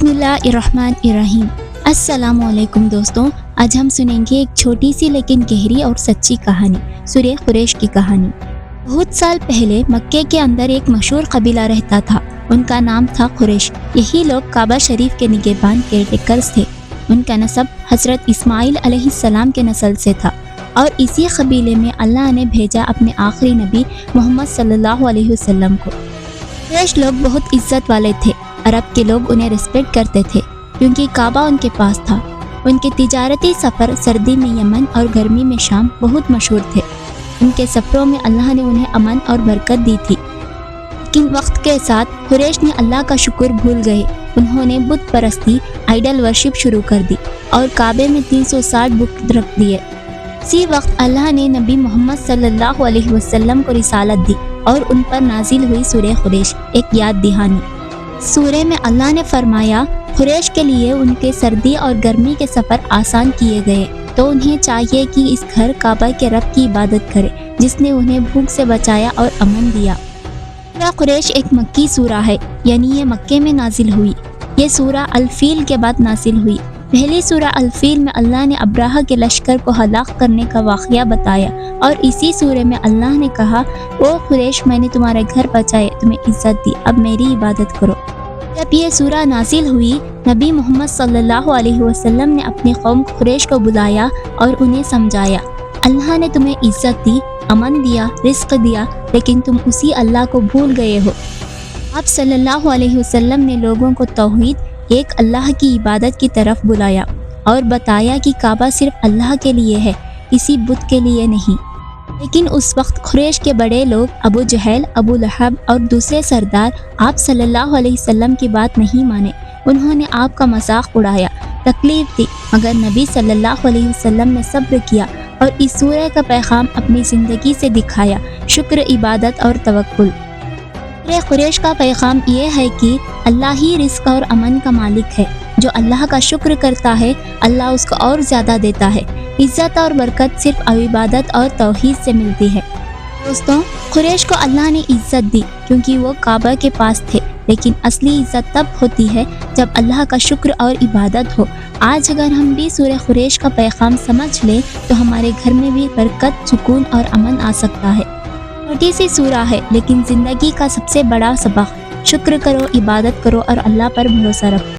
बिस्मिल्लाहिर्रहमानिर्रहीम। अस्सलाम वालेकुम दोस्तों, आज हम सुनेंगे एक छोटी सी लेकिन गहरी और सच्ची कहानी, सूरह कुरैश की कहानी। बहुत साल पहले मक्के के अंदर एक मशहूर कबीला रहता था। उनका नाम था कुरैश। यही लोग काबा शरीफ के निगहबान केयरटेकर्स थे। उनका नसब हज़रत इस्माइल अलैहिस्सलाम के नस्ल से था और इसी कबीले में अल्लाह ने भेजा अपने आखिरी नबी मोहम्मद सल्लल्लाहु अलैहि वसल्लम को। कुरैश लोग बहुत इज्जत वाले थे। अरब के लोग उन्हें रिस्पेक्ट करते थे क्योंकि काबा उनके पास था। उनके तिजारती सफ़र सर्दी में यमन और गर्मी में शाम बहुत मशहूर थे। उनके सफ़रों में अल्लाह ने उन्हें अमन और बरकत दी थी। लेकिन वक्त के साथ कुरैश ने अल्लाह का शुक्र भूल गए। उन्होंने बुत परस्ती, आइडल वर्शिप शुरू कर दी और काबे में 360 बुत रख दिए। इसी वक्त अल्लाह ने नबी मोहम्मद सल्लल्लाहु अलैहि वसल्लम को रिसालत दी और उन पर नाजिल हुई सूरह कुरैश, एक याद दहानी। सूरह में अल्लाह ने फरमाया, कुरैश के लिए उनके सर्दी और गर्मी के सफ़र आसान किए गए, तो उन्हें चाहिए कि इस घर काबा के रब की इबादत करें जिसने उन्हें भूख से बचाया और अमन दिया। सूरह कुरैश एक मक्की सूरा है, यानी ये मक्के में नाजिल हुई। ये सूरा अल-फील के बाद नाजिल हुई। पहली सूरा अल-फील में अल्लाह ने अब्राहा के लश्कर को हलाक करने का वाक़या बताया और इसी सूरे में अल्लाह ने कहा, ओ कुरैश, मैंने तुम्हारे घर बचाए, तुम्हें इज्जत दी, अब मेरी इबादत करो। जब ये सूरा नाजिल हुई, नबी मोहम्मद सल्लल्लाहु अलैहि वसल्लम ने अपनी कौम कुरैश को बुलाया और उन्हें समझाया, अल्लाह ने तुम्हें इज्जत दी, अमन दिया, रिस्क दिया, लेकिन तुम उसी अल्लाह को भूल गए हो। आप सल्लल्लाहु अलैहि वसल्लम ने लोगों को तौहीद, एक अल्लाह की इबादत की तरफ बुलाया और बताया कि काबा सिर्फ अल्लाह के लिए है, किसी बुत के लिए नहीं। लेकिन उस वक्त कुरैश के बड़े लोग अबू जहल, अबू लहब और दूसरे सरदार आप सल्लल्लाहु अलैहि वसल्लम की बात नहीं माने। उन्होंने आपका मजाक उड़ाया, तकलीफ दी, मगर नबी सल्लल्लाहु अलैहि वसल्लम ने सब्र किया और इस सूरह का पैगाम अपनी ज़िंदगी से दिखाया, शुक्र, इबादत और तवक्कुल। सूरह कुरैश का पैगाम ये है कि अल्लाह ही रिस्क और अमन का मालिक है। जो अल्लाह का शुक्र करता है, अल्लाह उसको और ज़्यादा देता है। इज़्ज़त और बरकत सिर्फ इबादत और तौहीद से मिलती है। दोस्तों, कुरैश को अल्लाह ने इज़्ज़त दी क्योंकि वो काबा के पास थे, लेकिन असली इज़्ज़त तब होती है जब अल्लाह का शुक्र और इबादत हो। आज अगर हम भी सूरह कुरैश का पैगाम समझ लें तो हमारे घर में भी बरकत, सुकून और अमन आ सकता है। छोटी सी सूरा है, लेकिन ज़िंदगी का सबसे बड़ा सबक। शुक्र करो, इबादत करो और अल्लाह पर भरोसा रखो।